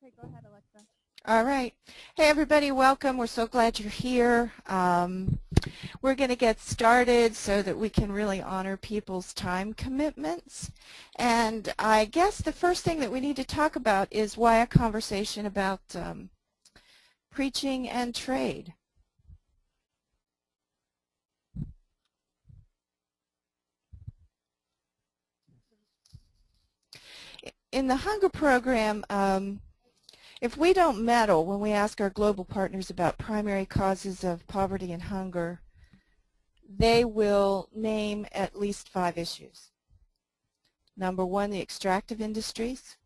Okay, go ahead, Alexa. All right. Hey, everybody, welcome. We're so glad you're here. We're going to get started so that we can really honor people's time commitments. And I guess the first thing that we need to talk about is why a conversation about preaching and trade. In the Hunger Program, if we don't meddle when we ask our global partners about primary causes of poverty and hunger, they will name at least 5 issues. Number 1, the extractive industries.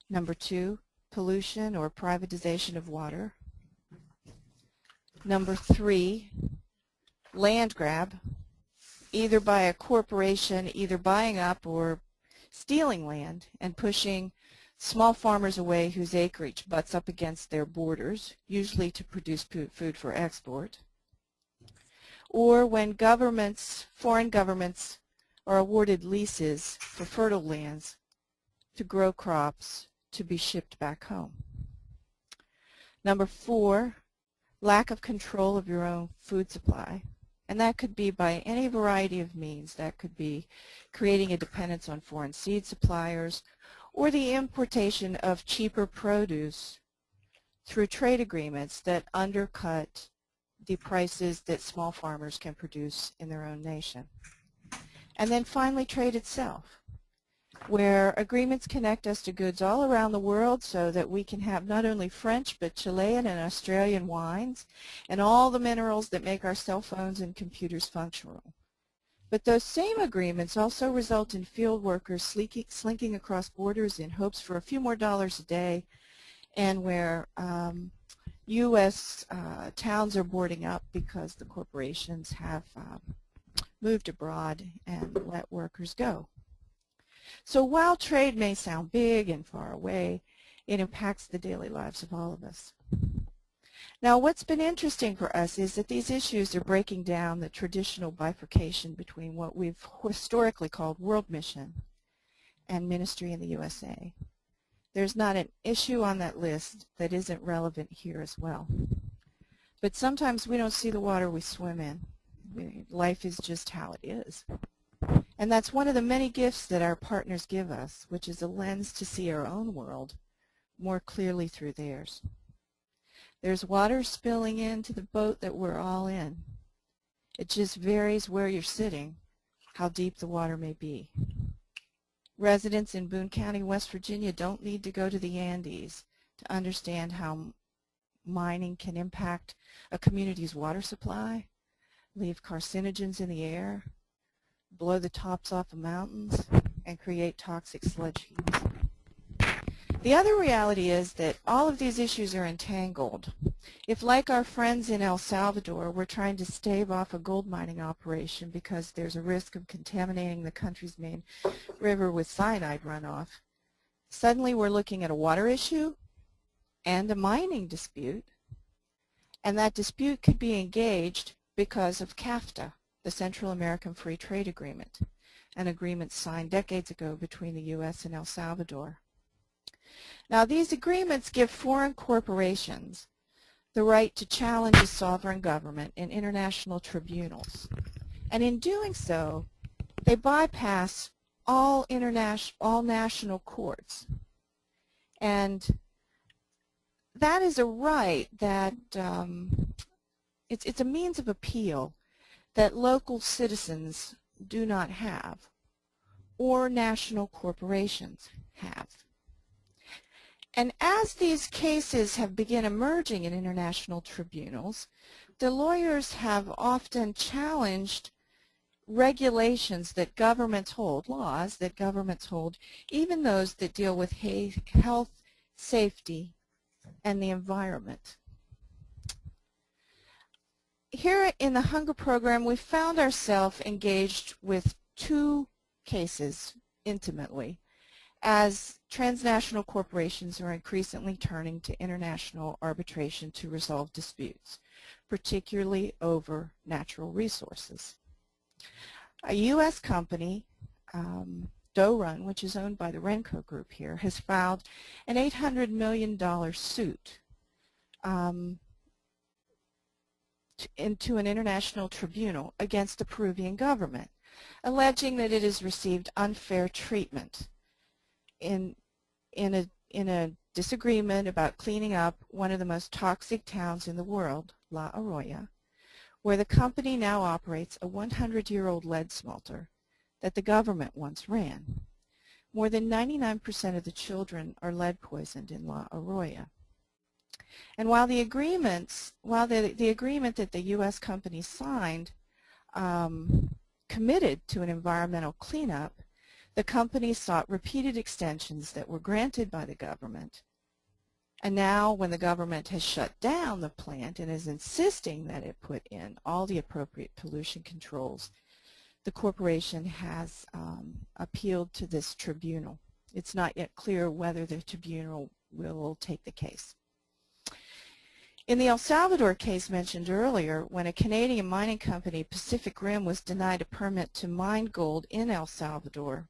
Number 2, pollution or privatization of water. Number 3, land grab, either by a corporation either buying up or stealing land and pushing small farmers away whose acreage butts up against their borders, usually to produce food for export. Or when governments, foreign governments, are awarded leases for fertile lands to grow crops to be shipped back home. Number 4, lack of control of your own food supply. And that could be by any variety of means. That could be creating a dependence on foreign seed suppliers or the importation of cheaper produce through trade agreements that undercut the prices that small farmers can produce in their own nation. And then finally, trade itself, where agreements connect us to goods all around the world so that we can have not only French but Chilean and Australian wines and all the minerals that make our cell phones and computers functional. But those same agreements also result in field workers slinking across borders in hopes for a few more dollars a day, and where U.S. Towns are boarding up because the corporations have moved abroad and let workers go. So while trade may sound big and far away, it impacts the daily lives of all of us. Now, what's been interesting for us is that these issues are breaking down the traditional bifurcation between what we've historically called world mission and ministry in the USA. There's not an issue on that list that isn't relevant here as well. But sometimes we don't see the water we swim in. Life is just how it is. And that's one of the many gifts that our partners give us, which is a lens to see our own world more clearly through theirs. There's water spilling into the boat that we're all in. It just varies where you're sitting, how deep the water may be. Residents in Boone County, West Virginia don't need to go to the Andes to understand how mining can impact a community's water supply, leave carcinogens in the air, blow the tops off of mountains, and create toxic sludge heaps. The other reality is that all of these issues are entangled. If, like our friends in El Salvador, we're trying to stave off a gold mining operation because there's a risk of contaminating the country's main river with cyanide runoff, suddenly we're looking at a water issue and a mining dispute, and that dispute could be engaged because of CAFTA, the Central American Free Trade Agreement, an agreement signed decades ago between the U.S. and El Salvador. Now, these agreements give foreign corporations the right to challenge a sovereign government in international tribunals. And in doing so, they bypass all national courts. And that is a right that it's a means of appeal that local citizens do not have, or national corporations have. And as these cases have begun emerging in international tribunals, the lawyers have often challenged regulations that governments hold, laws that governments hold, even those that deal with health, safety, and the environment. Here in the Hunger Program, we found ourselves engaged with 2 cases intimately, as transnational corporations are increasingly turning to international arbitration to resolve disputes, particularly over natural resources. A U.S. company Doe Run, which is owned by the Renco Group here, has filed an $800 million suit into an international tribunal against the Peruvian government, alleging that it has received unfair treatment in a disagreement about cleaning up one of the most toxic towns in the world, La Arroya, where the company now operates a 100-year-old lead smelter that the government once ran. More than 99% of the children are lead poisoned in La Arroya. And while the agreement that the U.S. company signed committed to an environmental cleanup, the company sought repeated extensions that were granted by the government. And now, when the government has shut down the plant and is insisting that it put in all the appropriate pollution controls, the corporation has appealed to this tribunal. It's not yet clear whether the tribunal will take the case. In the El Salvador case mentioned earlier, when a Canadian mining company, Pacific Rim, was denied a permit to mine gold in El Salvador,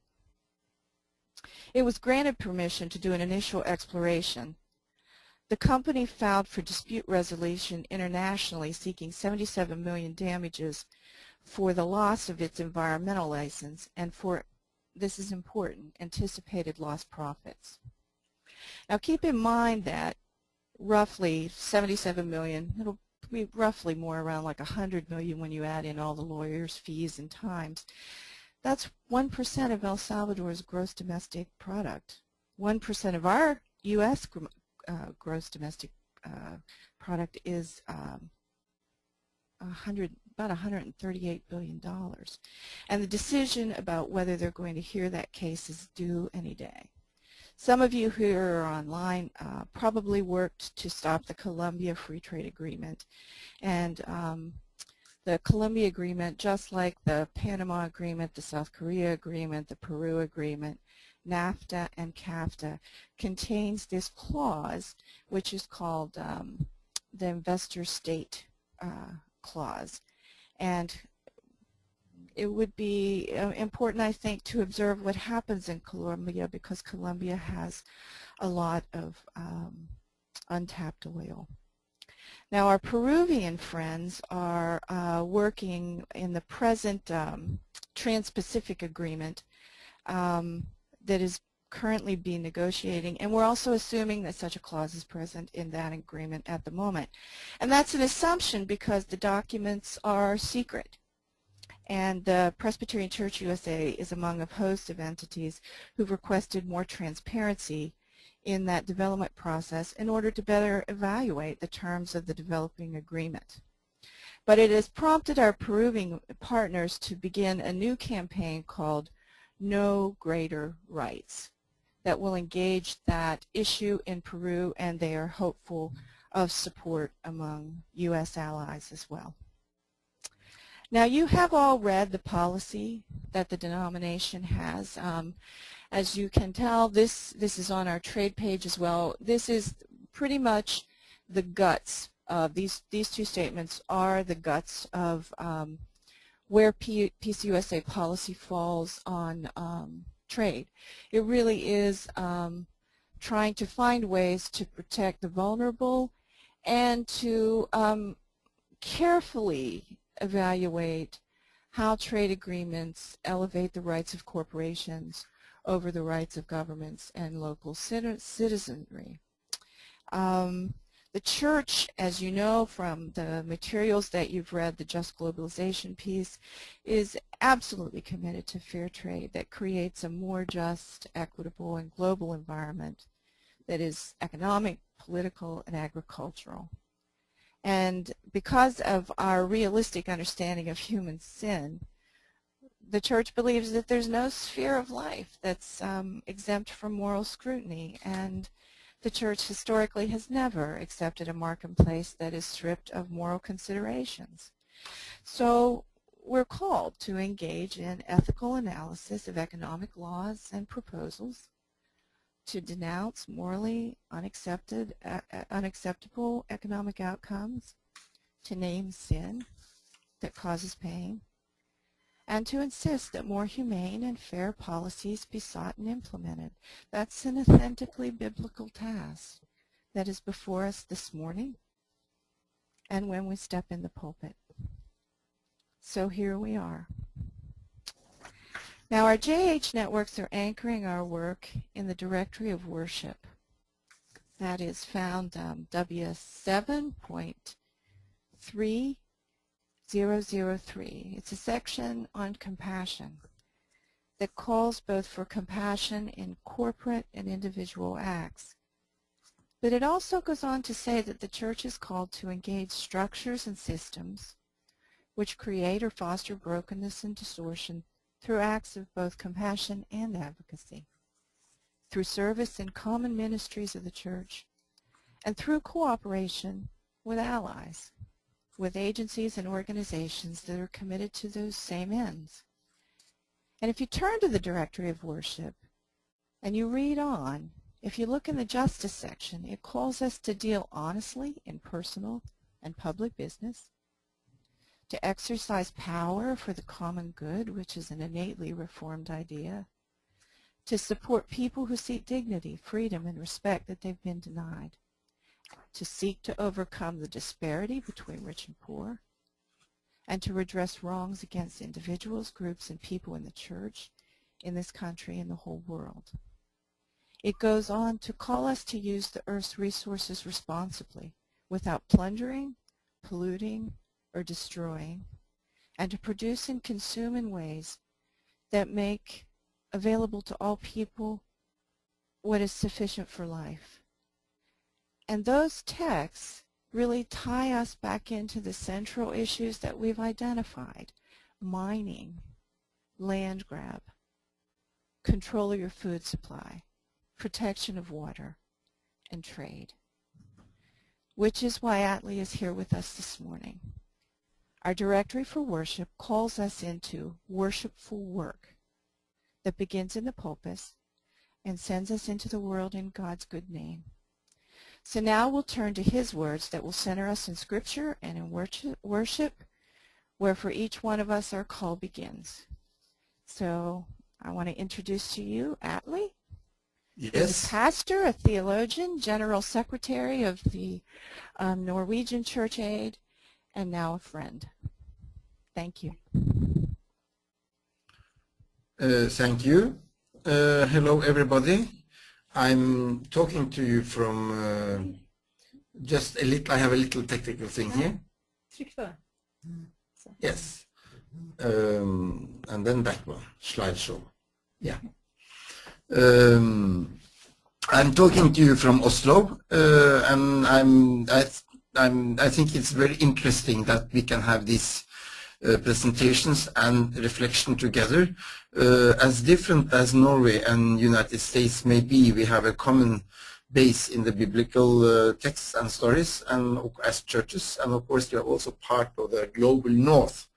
it was granted permission to do an initial exploration. The company filed for dispute resolution internationally, seeking $77 million damages for the loss of its environmental license and for, this is important, anticipated lost profits. Now keep in mind that roughly $77 million, it'll be roughly more around like $100 million when you add in all the lawyers' fees and times. That's 1% of El Salvador's gross domestic product. 1% of our U.S. Gross domestic product is about $138 billion. And the decision about whether they're going to hear that case is due any day. Some of you who are online probably worked to stop the Colombia Free Trade Agreement. And the Colombia Agreement, just like the Panama Agreement, the South Korea Agreement, the Peru Agreement, NAFTA and CAFTA, contains this clause which is called the Investor State Clause. And it would be important, I think, to observe what happens in Colombia, because Colombia has a lot of untapped oil. Now, our Peruvian friends are working in the present Trans-Pacific Agreement that is currently being negotiating, and we're also assuming that such a clause is present in that agreement at the moment. And that's an assumption because the documents are secret. And the Presbyterian Church USA is among a host of entities who've requested more transparency in that development process in order to better evaluate the terms of the developing agreement. But it has prompted our Peruvian partners to begin a new campaign called No Greater Rights that will engage that issue in Peru, and they are hopeful of support among U.S. allies as well. Now, you have all read the policy that the denomination has. As you can tell, this is on our trade page as well. This is pretty much the guts of these two statements are the guts of where PCUSA policy falls on trade. It really is trying to find ways to protect the vulnerable and to carefully evaluate how trade agreements elevate the rights of corporations over the rights of governments and local citizenry. The church, as you know from the materials that you've read, the Just Globalization piece, is absolutely committed to fair trade that creates a more just, equitable, and global environment that is economic, political, and agricultural. And because of our realistic understanding of human sin, the church believes that there's no sphere of life that's exempt from moral scrutiny, and the church historically has never accepted a marketplace that is stripped of moral considerations. So we're called to engage in ethical analysis of economic laws and proposals, to denounce morally unacceptable economic outcomes, to name sin that causes pain, and to insist that more humane and fair policies be sought and implemented. That's an authentically biblical task that is before us this morning and when we step in the pulpit. So here we are. Now our JH networks are anchoring our work in the directory of worship. That is found W7.3003. It's a section on compassion that calls both for compassion in corporate and individual acts. But it also goes on to say that the church is called to engage structures and systems which create or foster brokenness and distortion through acts of both compassion and advocacy, through service in common ministries of the church, and through cooperation with allies, with agencies and organizations that are committed to those same ends. And if you turn to the directory of worship and you read on, if you look in the justice section, it calls us to deal honestly in personal and public business, to exercise power for the common good, which is an innately reformed idea, to support people who seek dignity, freedom, and respect that they've been denied, to seek to overcome the disparity between rich and poor, and to redress wrongs against individuals, groups, and people in the church, in this country, and the whole world. It goes on to call us to use the earth's resources responsibly, without plundering, polluting, or destroying, and to produce and consume in ways that make available to all people what is sufficient for life. And those texts really tie us back into the central issues that we've identified: mining, land grab, control of your food supply, protection of water, and trade. Which is why Atle is here with us this morning. Our directory for worship calls us into worshipful work that begins in the pulpit and sends us into the world in God's good name. So now we'll turn to his words that will center us in Scripture and in worship, where for each one of us our call begins. So I want to introduce to you Atle. Yes. He's a pastor, a theologian, general secretary of the Norwegian Church Aid, and now a friend. Thank you. Thank you. Hello, everybody. I'm talking to you from just a little. I have a little technical thing here. Yes. And then back one, slideshow. Yeah. I'm talking to you from Oslo, and I think it's very interesting that we can have these presentations and reflection together. As different as Norway and United States may be, we have a common base in the biblical texts and stories, and as churches, and of course we are also part of the global north,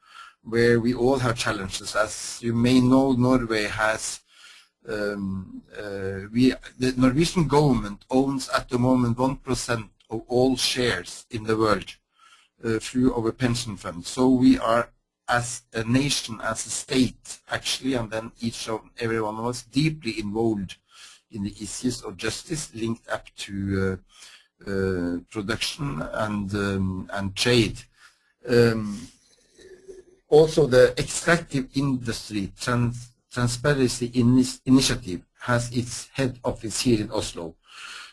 where we all have challenges. As you may know, Norway has the Norwegian government owns at the moment 1% of all shares in the world through our pension fund. So we are, as a nation, as a state, actually, and then every one of us deeply involved in the issues of justice linked up to production and trade. Also, the extractive industry transparency initiative has its head office here in Oslo.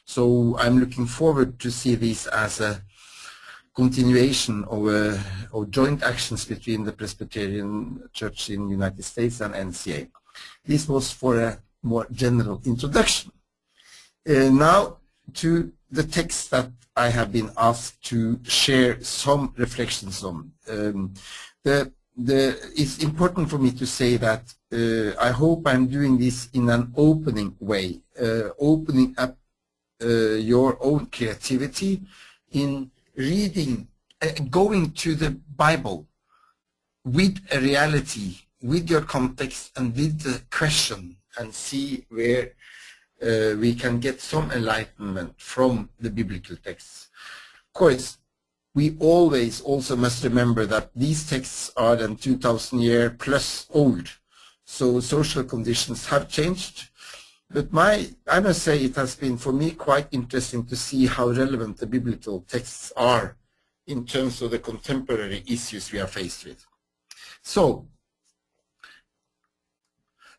So I'm looking forward to see this as a continuation of joint actions between the Presbyterian Church in the United States and NCA. This was for a more general introduction. Now to the text that I have been asked to share some reflections on. It's important for me to say that I hope I'm doing this in an opening way, opening up your own creativity in reading, going to the Bible with a reality, with your context and with the question, and see where we can get some enlightenment from the biblical texts. Of course, we always also must remember that these texts are then 2,000 years plus old. So social conditions have changed. But I must say it has been for me quite interesting to see how relevant the biblical texts are in terms of the contemporary issues we are faced with. So,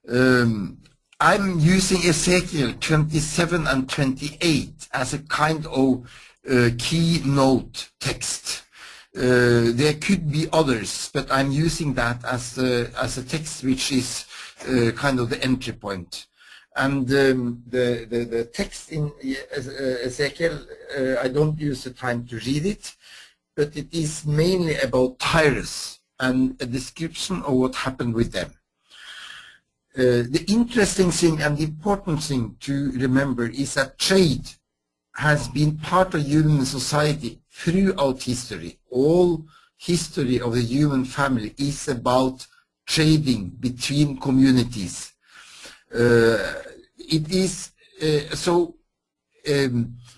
I'm using Ezekiel 27 and 28 as a kind of keynote text. There could be others, but I'm using that as a text which is kind of the entry point. And the text in Ezekiel, I don't use the time to read it, but it is mainly about Tyrus and a description of what happened with them. The interesting thing and the important thing to remember is that trade has been part of human society throughout history. All history of the human family is about trading between communities. It is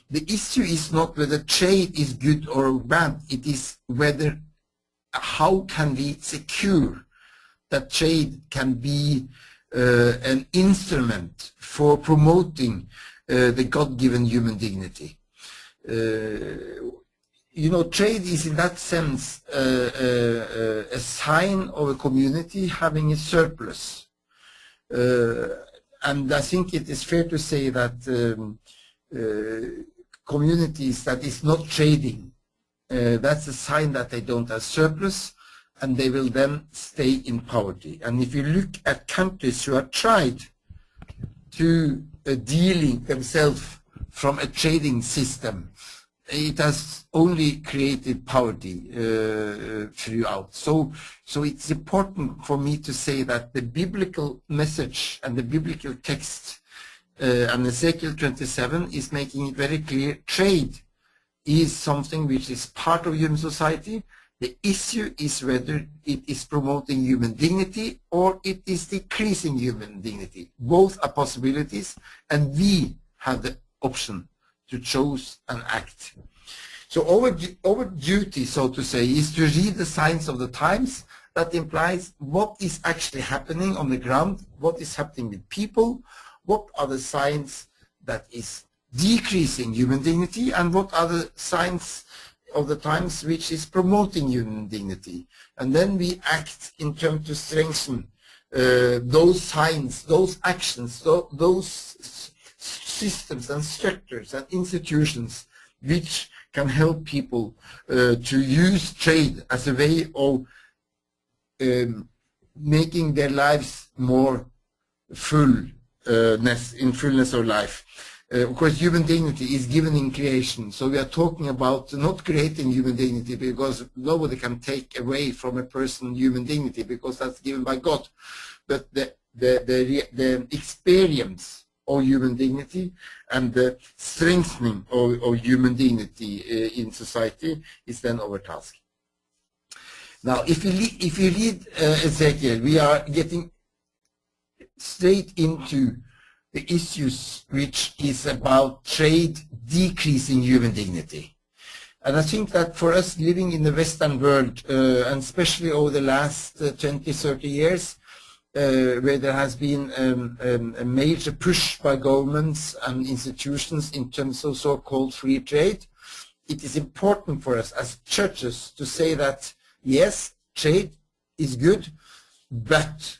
the issue is not whether trade is good or bad. It is whether how can we secure that trade can be an instrument for promoting the God-given human dignity. You know, trade is in that sense a sign of a community having a surplus. And I think it is fair to say that communities that is not trading, that's a sign that they don't have surplus, and they will then stay in poverty. And if you look at countries who have tried to dealing themselves from a trading system, it has only created poverty throughout. So it's important for me to say that the biblical message and the biblical text and Ezekiel 27 is making it very clear trade is something which is part of human society. The issue is whether it is promoting human dignity or it is decreasing human dignity. Both are possibilities, and we have the option to choose and act. So our duty, so to say, is to read the signs of the times. That implies what is actually happening on the ground, what is happening with people, what are the signs that is decreasing human dignity, and what are the signs of the times which is promoting human dignity. And then we act in terms to strengthen those signs, those actions, those systems and structures and institutions which can help people to use trade as a way of making their lives more in fullness of life. Of course, human dignity is given in creation, so we are talking about not creating human dignity, because nobody can take away from a person human dignity, because that's given by God. But the experience of human dignity and the strengthening of human dignity in society is then our task. Now, if you read Ezekiel, we are getting straight into the issues which is about trade decreasing human dignity. And I think that for us living in the Western world, and especially over the last 20, 30 years, where there has been a major push by governments and institutions in terms of so-called free trade, it is important for us as churches to say that, yes, trade is good, but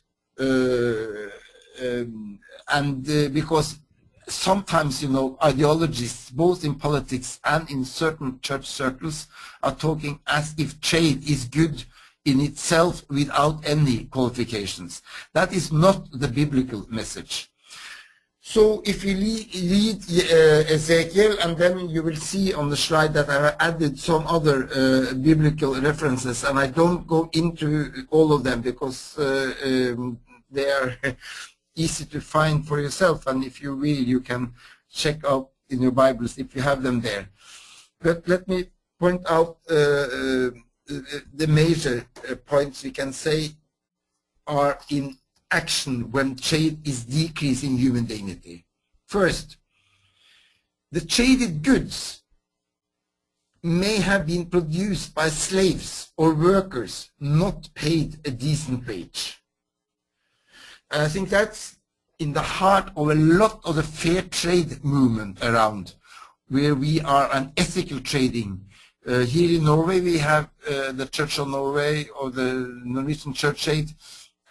because sometimes, you know, ideologists, both in politics and in certain church circles, are talking as if trade is good in itself without any qualifications. That is not the biblical message. So if you read Ezekiel, and then you will see on the slide that I have added some other biblical references, and I don't go into all of them because they are easy to find for yourself, and if you will, you can check out in your Bibles if you have them there. But let me point out the major points we can say are in action when trade is decreasing human dignity. First, the traded goods may have been produced by slaves or workers not paid a decent wage. And I think that's in the heart of a lot of the fair trade movement around, where we are an ethical trading. Here in Norway we have the Church of Norway, or the Norwegian Church Aid,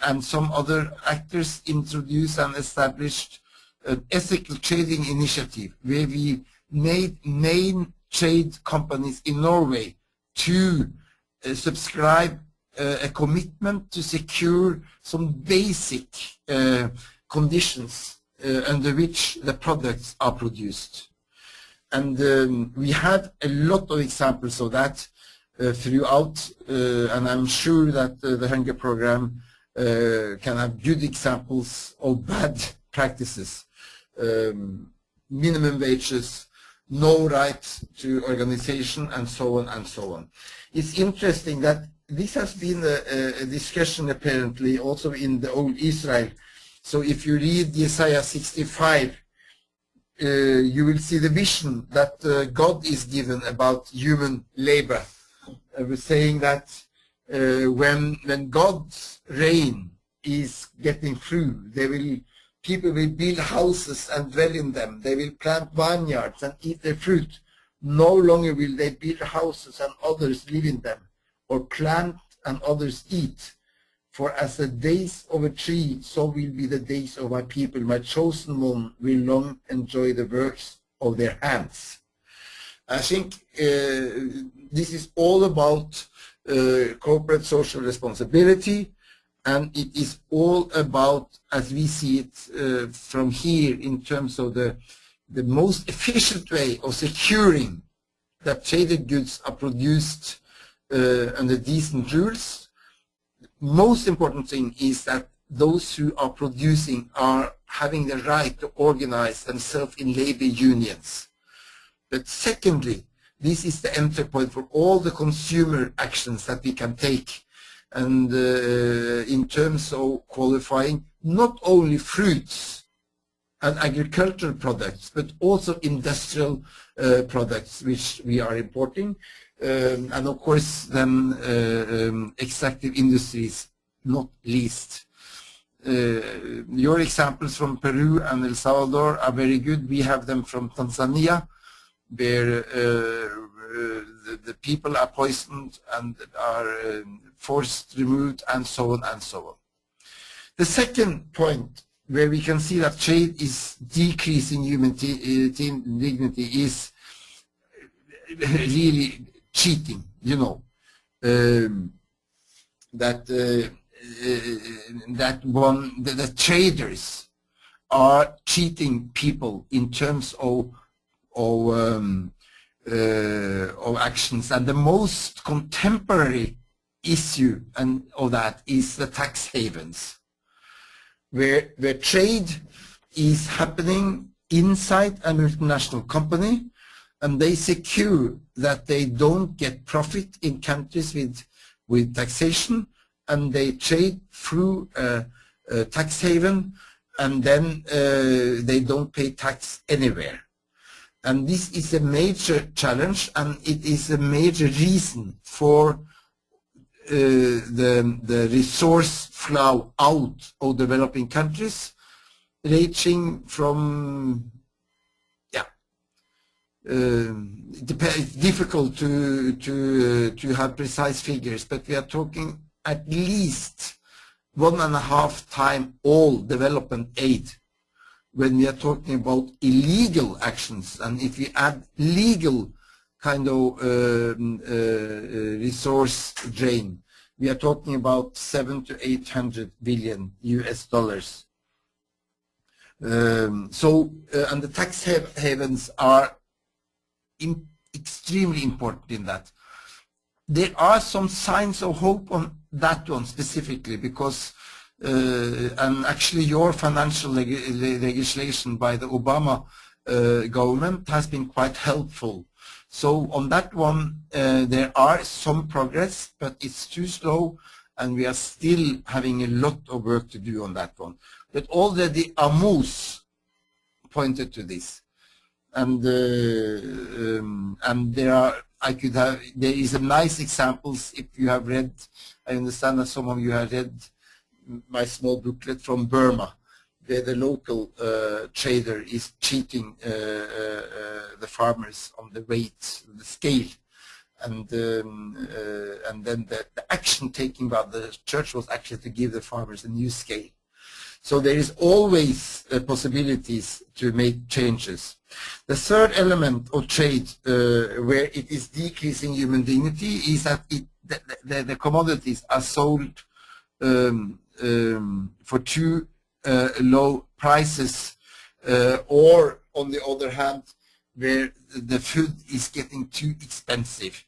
and some other actors introduced and established an ethical trading initiative, where we made main trade companies in Norway to subscribe a commitment to secure some basic conditions under which the products are produced. And we had a lot of examples of that throughout, and I'm sure that the Hunger Program can have good examples of bad practices. Minimum wages, no right to organization, and so on and so on. It's interesting that this has been a discussion apparently also in the old Israel. So if you read Isaiah 65, you will see the vision that God is given about human labor. I was saying that when God's reign is getting through, people will build houses and dwell in them. They will plant vineyards and eat their fruit. No longer will they build houses and others live in them, or plant and others eat. For as the days of a tree, so will be the days of my people. My chosen one will long enjoy the works of their hands. I think this is all about corporate social responsibility, and it is all about, as we see it from here, in terms of the most efficient way of securing that traded goods are produced under decent rules. Most important thing is that those who are producing are having the right to organize themselves in labor unions. But secondly, this is the entry point for all the consumer actions that we can take, and in terms of qualifying not only fruits and agricultural products, but also industrial products which we are importing, and of course then extractive industries not least. Your examples from Peru and El Salvador are very good. We have them from Tanzania, where the people are poisoned and are forced removed, and so on and so on. The second point where we can see that trade is decreasing human dignity is really cheating, you know. The traders are cheating people in terms of actions, and the most contemporary issue of that is the tax havens, where trade is happening inside a multinational company, and they secure that they don't get profit in countries with taxation, and they trade through a tax haven, and then they don't pay tax anywhere. And this is a major challenge, and it is a major reason for the resource flow out of developing countries, ranging from, it's difficult to have precise figures, but we are talking at least 1.5 times all development aid when we are talking about illegal actions. And if we add legal kind of resource drain, we are talking about 700 to 800 billion US dollars. And the tax havens are extremely important in that. There are some signs of hope on that one specifically, because and actually your financial legislation by the Obama government has been quite helpful. So on that one there are some progress, but it's too slow, and we are still having a lot of work to do on that one. But already Amos pointed to this, and there are I could have, there is a nice examples if you have read, I understand that some of you have read my small booklet from Burma, where the local trader is cheating the farmers on the weight, the scale, and then the action taken by the church was actually to give the farmers a new scale. So there is always possibilities to make changes. The third element of trade where it is decreasing human dignity is that the commodities are sold for too low prices, or on the other hand, where the food is getting too expensive.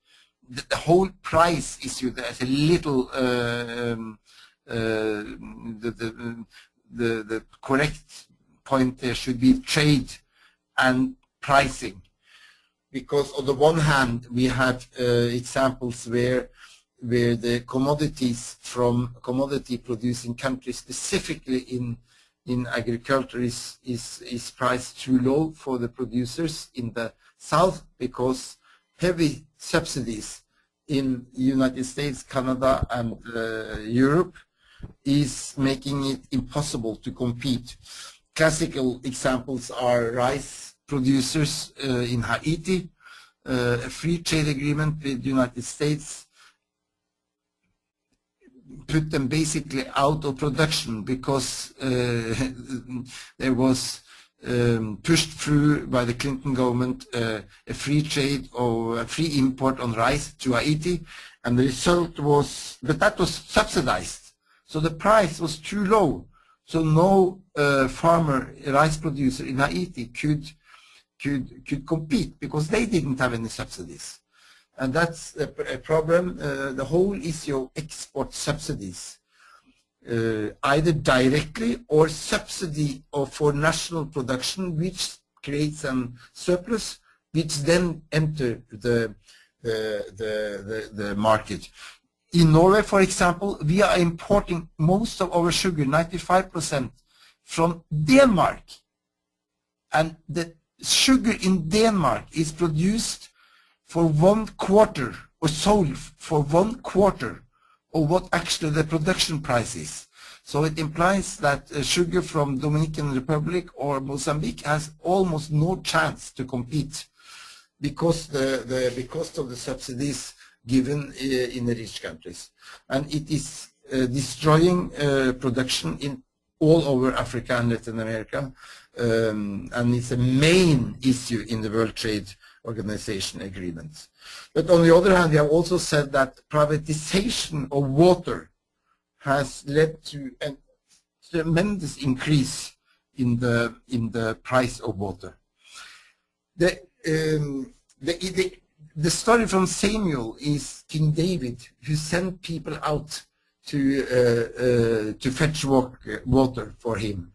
The whole price issue, there's a little, the correct point there should be trade and pricing. Because on the one hand, we have examples where the commodities from commodity producing countries, specifically in agriculture, is priced too low for the producers in the south, because heavy subsidies in United States, Canada, and Europe is making it impossible to compete. Classical examples are rice producers in Haiti. A free trade agreement with the United States put them basically out of production, because there was pushed through by the Clinton government a free trade or a free import on rice to Haiti, and the result was, but that was subsidized, so the price was too low, so no farmer, rice producer in Haiti could compete, because they didn't have any subsidies. And that's a problem. The whole issue of export subsidies, either directly or subsidy for national production, which creates a surplus, which then enter the market. In Norway, for example, we are importing most of our sugar, 95%, from Denmark. And the sugar in Denmark is produced for 1/4, or sold for 1/4 of what actually the production price is. So it implies that sugar from Dominican Republic or Mozambique has almost no chance to compete, because because of the subsidies given in the rich countries. And it is destroying production in all over Africa and Latin America, and it's a main issue in the World Trade Organization agreements. But on the other hand, we have also said that privatization of water has led to a tremendous increase in the price of water. The story from Samuel is King David, who sent people out to fetch water for him,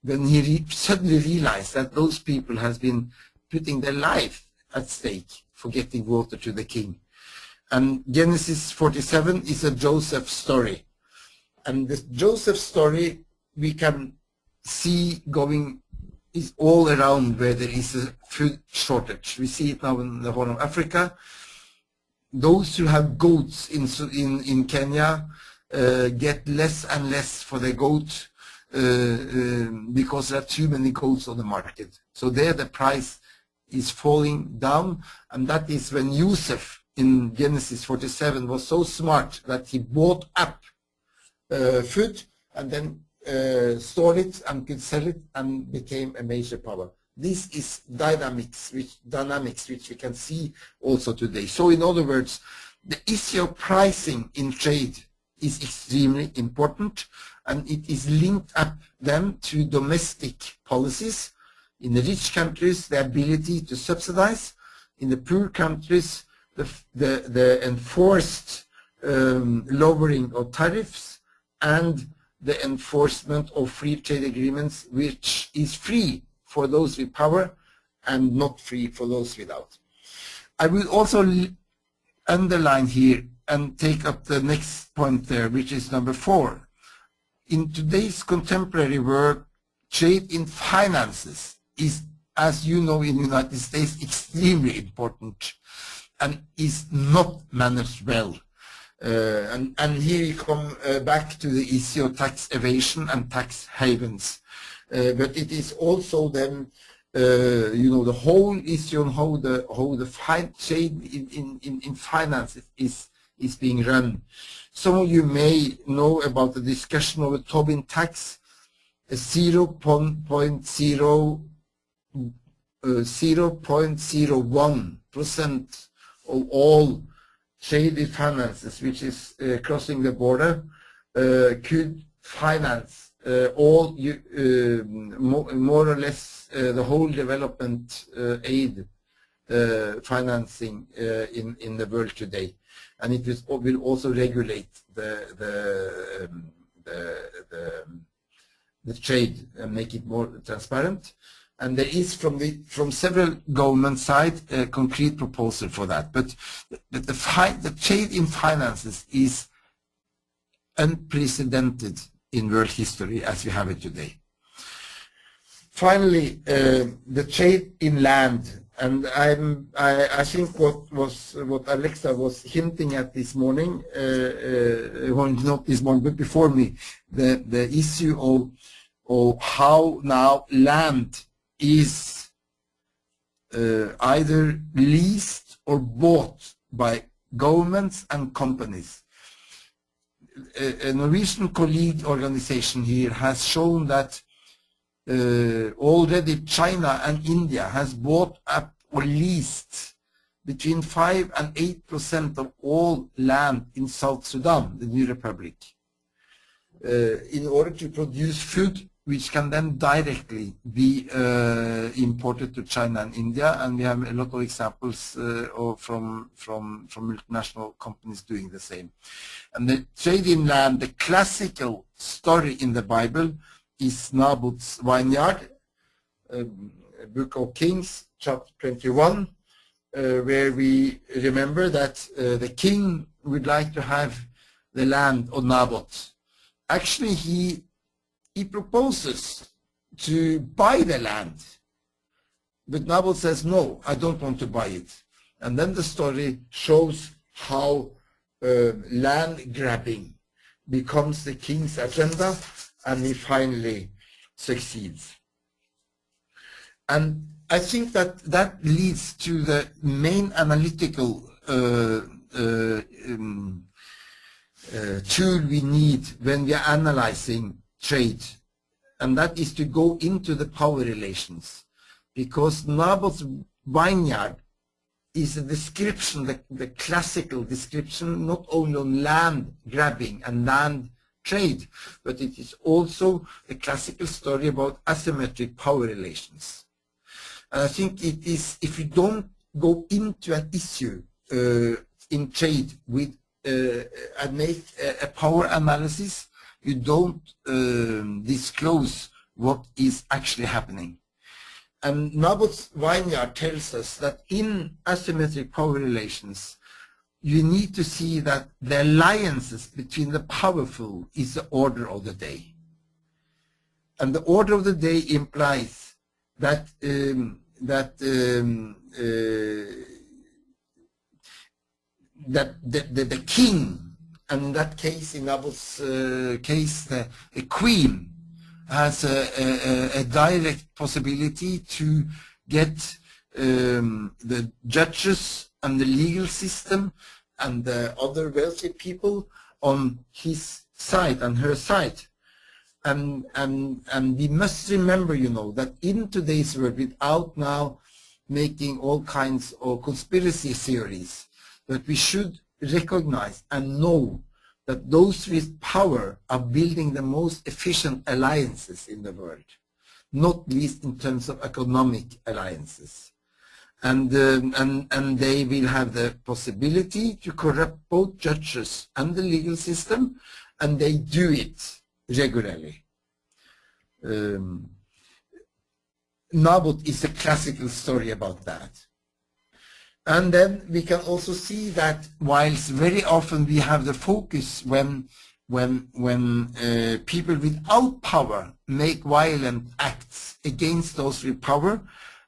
when he suddenly realized that those people has been putting their life at stake for getting water to the king. And Genesis 47 is a Joseph story. And the Joseph story we can see going is all around where there is a food shortage. We see it now in the Horn of Africa. Those who have goats in Kenya get less and less for their goat because there are too many goats on the market. So there the price is falling down, and that is when Joseph in Genesis 47 was so smart that he bought up food and then stored it and could sell it and became a major power. This is dynamics which we can see also today. So in other words, the issue of pricing in trade is extremely important, and it is linked up then to domestic policies. In the rich countries, the ability to subsidize. In the poor countries, the enforced lowering of tariffs and the enforcement of free trade agreements, which is free for those with power and not free for those without. I will also underline here and take up the next point there, which is number 4. In today's contemporary world, trade in finances is, as you know, in the United States, extremely important. and is not managed well. And here we come back to the issue of tax evasion and tax havens. But it is also then, the whole issue on how the trade in finance is being run. Some of you may know about the discussion of a Tobin tax, 0.01% of all traded finances, which is crossing the border, could finance all more or less the whole development aid financing in the world today, and it will also regulate the trade and make it more transparent. And there is from several government side a concrete proposal for that. But the trade in finances is unprecedented in world history as we have it today. Finally, the trade in land, and I think what Alexa was hinting at this morning, well, not this morning but before me, the issue of how now land is either leased or bought by governments and companies. A Norwegian colleague organization here has shown that already China and India has bought up or leased between 5 and 8% of all land in South Sudan, the new republic, in order to produce food which can then directly be imported to China and India, and we have a lot of examples from multinational companies doing the same. And the trade in land, the classical story in the Bible, is Naboth's vineyard, Book of Kings, chapter 21, where we remember that the king would like to have the land of Naboth. Actually, he proposes to buy the land, but Naboth says, no, I don't want to buy it. And then the story shows how land grabbing becomes the king's agenda, and he finally succeeds. And I think that leads to the main analytical tool we need when we are analyzing trade, and that is to go into the power relations, because Naboth's vineyard is a description, the classical description, not only on land grabbing and land trade, but it is also a classical story about asymmetric power relations. And I think it is, if you don't go into an issue in trade with and make a power analysis, you don't disclose what is actually happening. And Naboth's vineyard tells us that in asymmetric power relations, you need to see that the alliances between the powerful is the order of the day. And the order of the day implies that the king, and in that case, in Naboth's case, the queen, has a direct possibility to get the judges and the legal system and the other wealthy people on his side and her side. And we must remember, that in today's world, without now making all kinds of conspiracy theories, that we should recognize and know that those with power are building the most efficient alliances in the world, not least in terms of economic alliances. And they will have the possibility to corrupt both judges and the legal system, and they do it regularly. Naboth is a classical story about that. And then we can also see that whilst very often we have the focus when people without power make violent acts against those with power,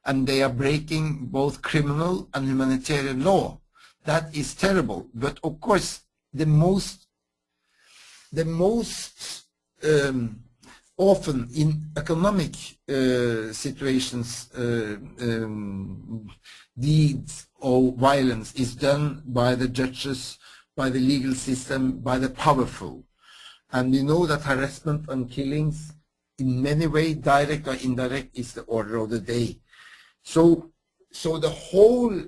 and they are breaking both criminal and humanitarian law, that is terrible. But of course, the most often in economic situations, deeds of violence is done by the judges, by the legal system, by the powerful. And we know that harassment and killings in many ways, direct or indirect, is the order of the day. So the whole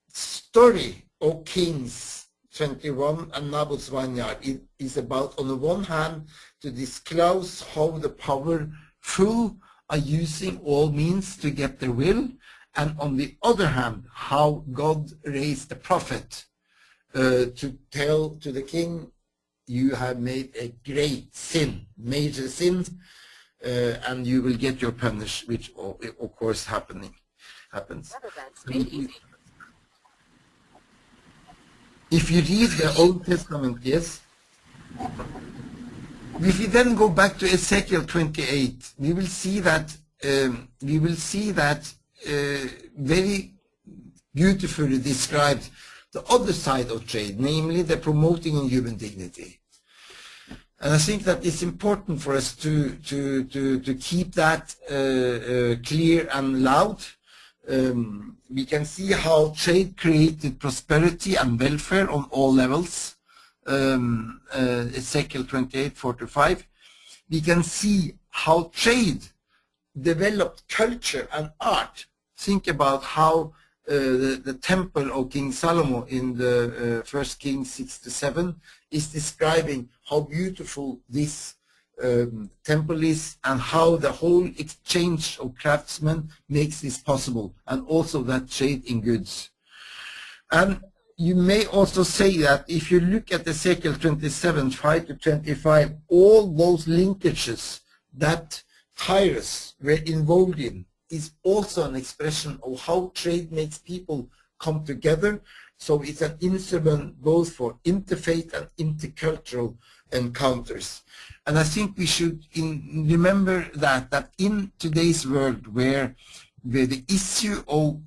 story of Kings 21 and Naboth's vineyard is about, on the one hand, to disclose how the powerful are using all means to get their will, and on the other hand, how God raised the prophet to tell to the king, you have made a great sin, major sin, and you will get your punish, which of course happens. If you read the Old Testament, yes, if we then go back to Ezekiel 28, we will see that very beautifully described the other side of trade, namely the promoting of human dignity. And I think that it's important for us to keep that clear and loud. We can see how trade created prosperity and welfare on all levels. Ezekiel 28:4-5. We can see how trade developed culture and art. Think about how the temple of King Solomon in the 1 Kings 6-7 is describing how beautiful this temple is, and how the whole exchange of craftsmen makes this possible, and also that trade in goods. And you may also say that if you look at Ezekiel 27:5-25, all those linkages that Tyrus were involved in is also an expression of how trade makes people come together. So it's an instrument both for interfaith and intercultural encounters. And I think we should remember that in today's world, where the issue of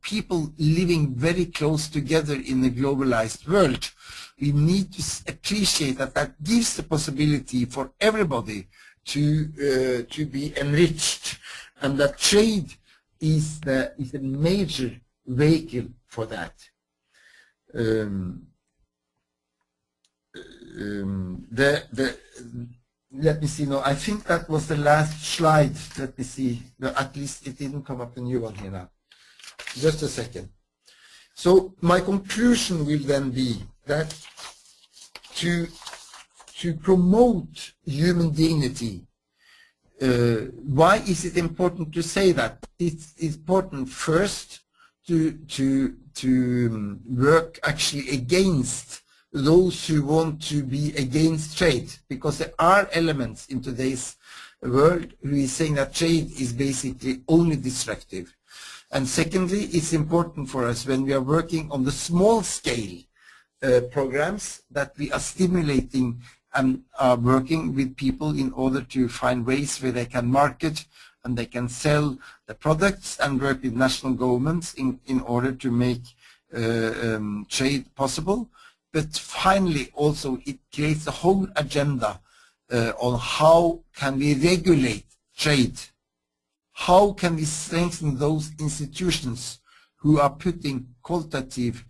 people living very close together in a globalized world, we need to appreciate that gives the possibility for everybody to be enriched, and that trade is a major vehicle for that. Let me see now. I think that was the last slide. Let me see. No, at least it didn't come up a new one here now. Just a second. So my conclusion will then be that to promote human dignity, why is it important to say that? It's important first to work actually against those who want to be against trade, because there are elements in today's world who is saying that trade is basically only destructive. And secondly, it's important for us when we are working on the small scale programs that we are stimulating and are working with people in order to find ways where they can market and they can sell the products, and work with national governments in order to make trade possible. But finally, also, it creates a whole agenda on how can we regulate trade. How can we strengthen those institutions who are putting qualitative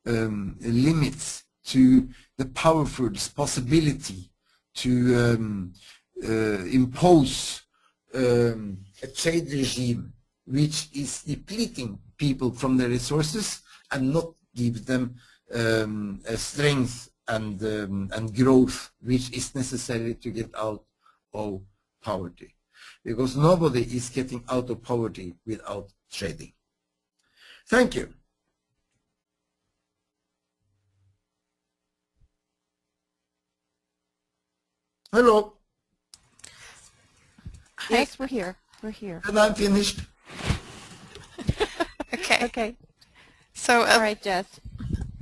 limits to the powerful's possibility to impose a trade regime which is depleting people from their resources and not give them a strength and growth which is necessary to get out of poverty. Because nobody is getting out of poverty without trading. Thank you. Hello. Yes, we're here. We're here. And I'm finished. Okay. Okay. So All right, Jess.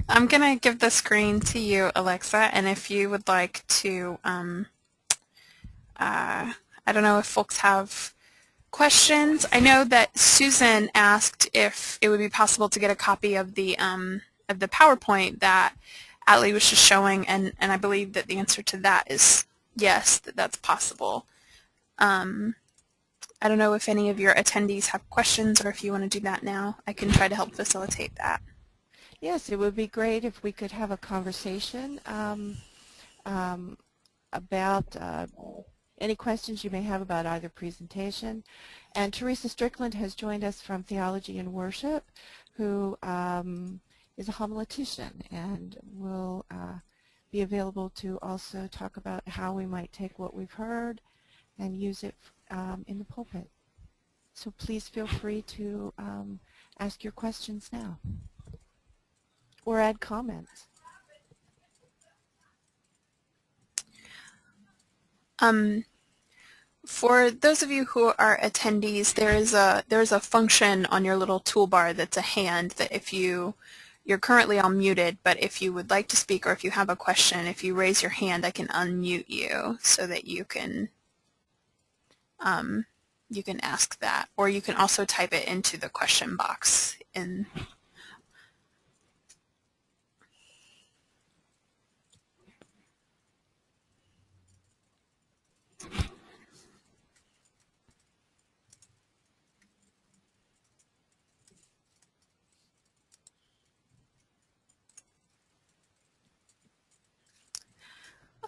I'm going to give the screen to you, Alexa, and if you would like to, I don't know if folks have questions. I know that Susan asked if it would be possible to get a copy of the of the PowerPoint that Atle was just showing, and I believe that the answer to that is yes, that's possible. I don't know if any of your attendees have questions or if you want to do that now. I can try to help facilitate that. Yes, it would be great if we could have a conversation about any questions you may have about either presentation. And Teresa Strickland has joined us from Theology and Worship, who is a homiletician and will be available to also talk about how we might take what we've heard and use it in the pulpit. So please feel free to ask your questions now or add comments. For those of you who are attendees, there is a function on your little toolbar that's a hand that if you're currently unmuted, but if you would like to speak or if you have a question, if you raise your hand, I can unmute you so that you can ask that, or you can also type it into the question box in.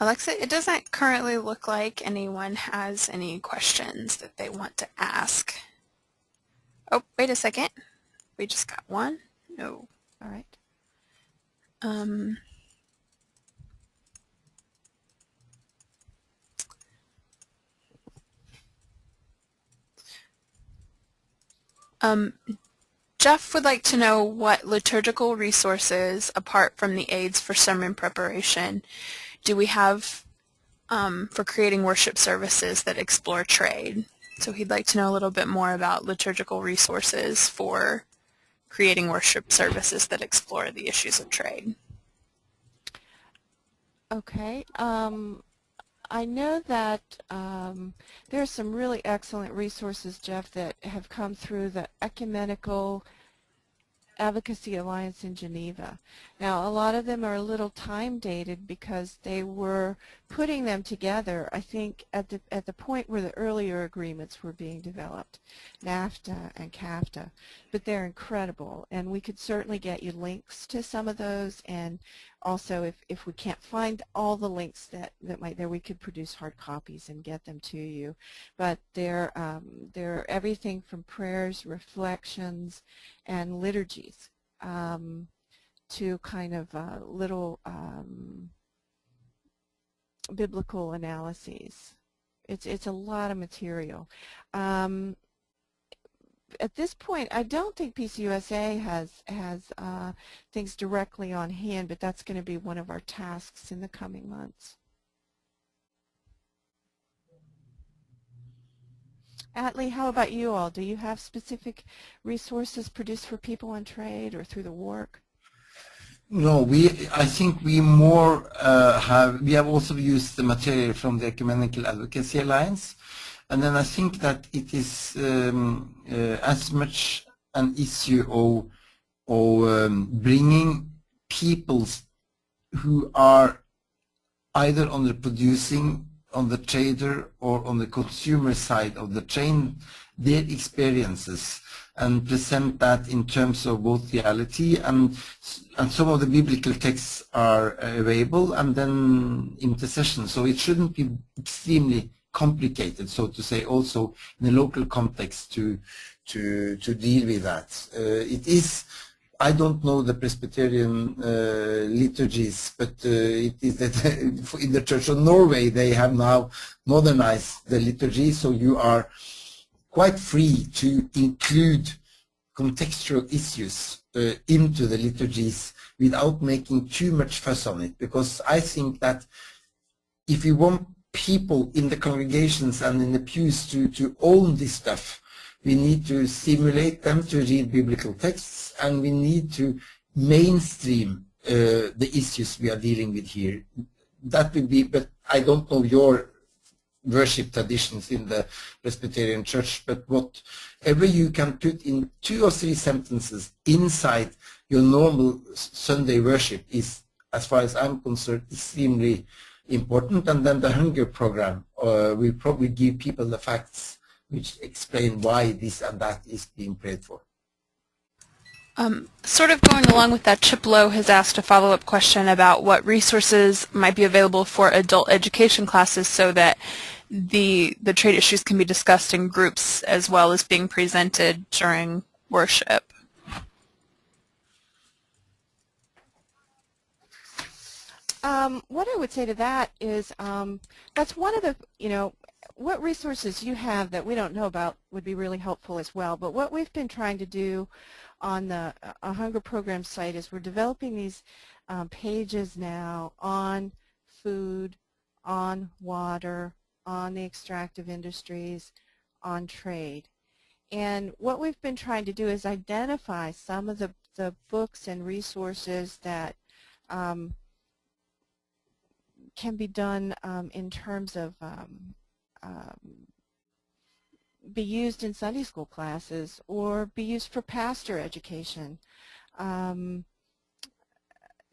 Alexa, it doesn't currently look like anyone has any questions that they want to ask. Oh, wait a second. We just got one. No. All right. Jeff would like to know what liturgical resources, apart from the aids for sermon preparation, do we have for creating worship services that explore trade? So he'd like to know a little bit more about liturgical resources for creating worship services that explore the issues of trade. Okay. I know that there are some really excellent resources, Jeff, that have come through the Ecumenical Advocacy Alliance in Geneva. Now, a lot of them are a little time dated because they were putting them together, I think, at the point where the earlier agreements were being developed, NAFTA and CAFTA. But they're incredible, and we could certainly get you links to some of those, and also if we can't find all the links that might there, we could produce hard copies and get them to you. But they're everything from prayers, reflections, and liturgies to kind of little biblical analyses. It's a lot of material. At this point, I don't think PCUSA has things directly on hand, but that's going to be one of our tasks in the coming months. Atle, how about you all? Do you have specific resources produced for people on trade or through the work? No, I think we more we have also used the material from the Ecumenical Advocacy Alliance, and then I think that it is as much an issue of bringing people who are either on the producing, on the trader, or on the consumer side of the chain, their experiences, and present that in terms of both reality and some of the biblical texts are available, and then intercession. So it shouldn't be extremely complicated, so to say, also in a local context to deal with that. It is, I don't know the Presbyterian liturgies, but it is that in the Church of Norway they have now modernized the liturgy, so you are quite free to include contextual issues into the liturgies without making too much fuss on it, because I think that if you want people in the congregations and in the pews to own this stuff, we need to stimulate them to read biblical texts, and we need to mainstream the issues we are dealing with here. That would be, but I don't know your worship traditions in the Presbyterian Church, but whatever you can put in 2 or 3 sentences inside your normal Sunday worship is, as far as I'm concerned, extremely important. And then the Hunger Program will probably give people the facts which explain why this and that is being prayed for. Sort of going along with that, Chip Lowe has asked a follow-up question about what resources might be available for adult education classes so that the trade issues can be discussed in groups as well as being presented during worship. What I would say to that is that's one of the, what resources you have that we don't know about would be really helpful as well. But what we've been trying to do on the Hunger Program site is we're developing these pages now on food, on water, on the extractive industries, on trade. And what we've been trying to do is identify some of the books and resources that can be done in terms of be used in Sunday school classes or be used for pastor education.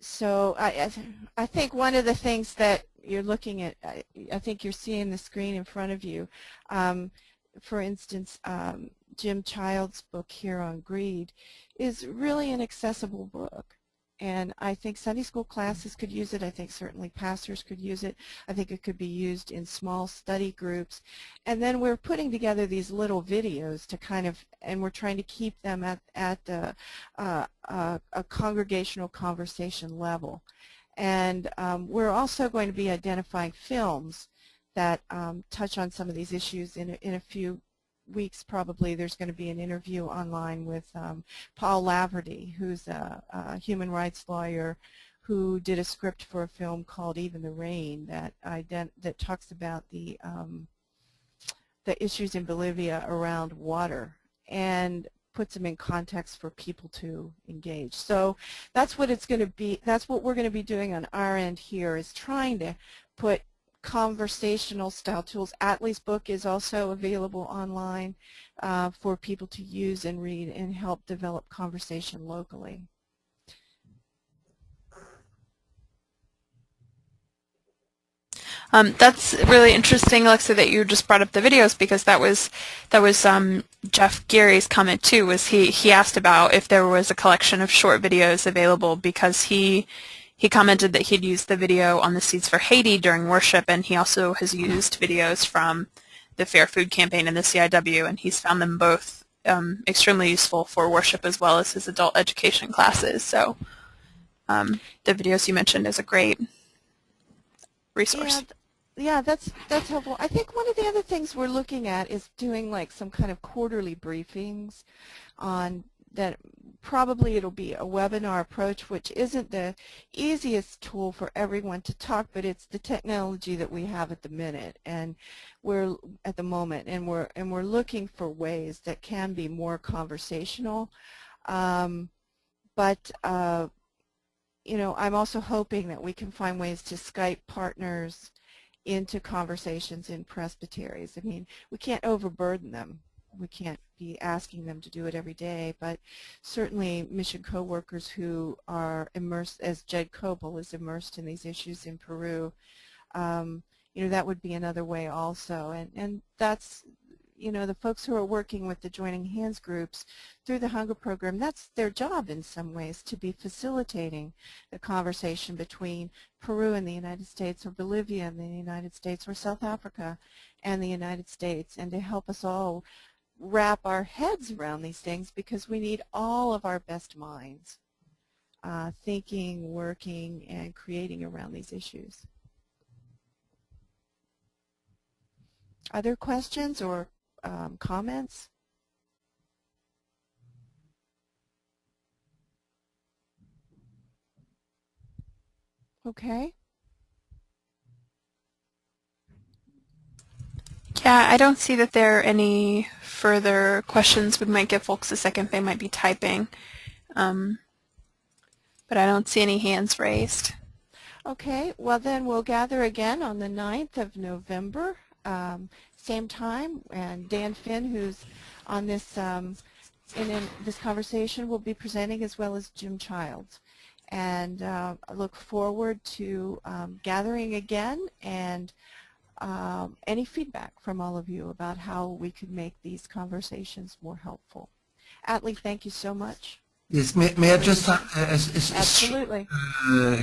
So I think one of the things that you're looking at, I think you're seeing the screen in front of you. For instance, Jim Child's book here on greed is really an accessible book. And I think Sunday school classes could use it. I think certainly pastors could use it. I think it could be used in small study groups. And then we're putting together these little videos to kind of, and we're trying to keep them at a congregational conversation level. And we're also going to be identifying films that touch on some of these issues in a few weeks. Probably there's going to be an interview online with Paul Laverty, who's a human rights lawyer who did a script for a film called Even the Rain that talks about the issues in Bolivia around water and puts them in context for people to engage. So that's what it's going to be. That's what we're going to be doing on our end here, is trying to put conversational style tools. Atle's book is also available online for people to use and read and help develop conversation locally. That's really interesting, Alexa, that you just brought up the videos, because that was Jeff Geary's comment too. Was he asked about if there was a collection of short videos available, because he commented that he'd used the video on the Seeds for Haiti during worship, and he also has used videos from the Fair Food Campaign and the CIW, and he's found them both extremely useful for worship as well as his adult education classes. So the videos you mentioned is a great resource. Yeah, that's helpful. I think one of the other things we're looking at is doing like some kind of quarterly briefings on that. Probably it'll be a webinar approach, which isn't the easiest tool for everyone to talk, but it's the technology that we have at the minute, and we're at the moment, and we're looking for ways that can be more conversational. But I'm also hoping that we can find ways to Skype partners into conversations in presbyteries. I mean, we can't overburden them. We can't be asking them to do it every day, but certainly mission co-workers who are immersed, as Jed Coble is immersed in these issues in Peru, that would be another way also. And that's, the folks who are working with the Joining Hands groups through the Hunger Program, that's their job in some ways, to be facilitating the conversation between Peru and the United States, or Bolivia and the United States, or South Africa and the United States, and to help us all wrap our heads around these things, because we need all of our best minds thinking, working, and creating around these issues. Other questions or comments? Okay. Yeah, I don't see that there are any further questions. We might give folks a second. They might be typing. But I don't see any hands raised. Okay, well then we'll gather again on the 9th of November same time, and Dan Finn, who's on this in this conversation, will be presenting, as well as Jim Childs. And I look forward to gathering again, and any feedback from all of you about how we could make these conversations more helpful. Atle, thank you so much. Yes, may I just Absolutely.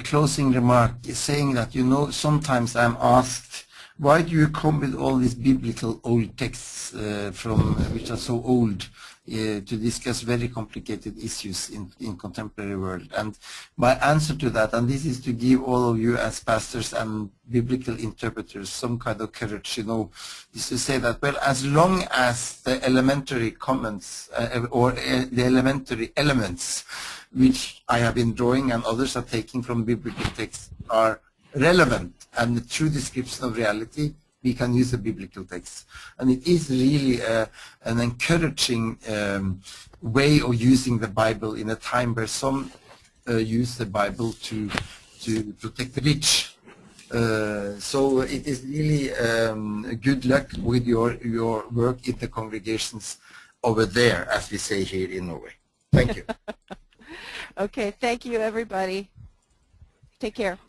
Closing remark, saying that, you know, sometimes I'm asked, why do you come with all these biblical old texts which are so old to discuss very complicated issues in contemporary world? And my answer to that, and this is to give all of you as pastors and biblical interpreters some kind of courage, you know, is to say that, well, as long as the elementary comments or the elementary elements which I have been drawing and others are taking from biblical texts are relevant and the true description of reality, we can use a biblical text. And it is really an encouraging way of using the Bible in a time where some use the Bible to protect the rich. So it is really good luck with your work in the congregations over there, as we say here in Norway. Thank you. Okay, thank you, everybody. Take care.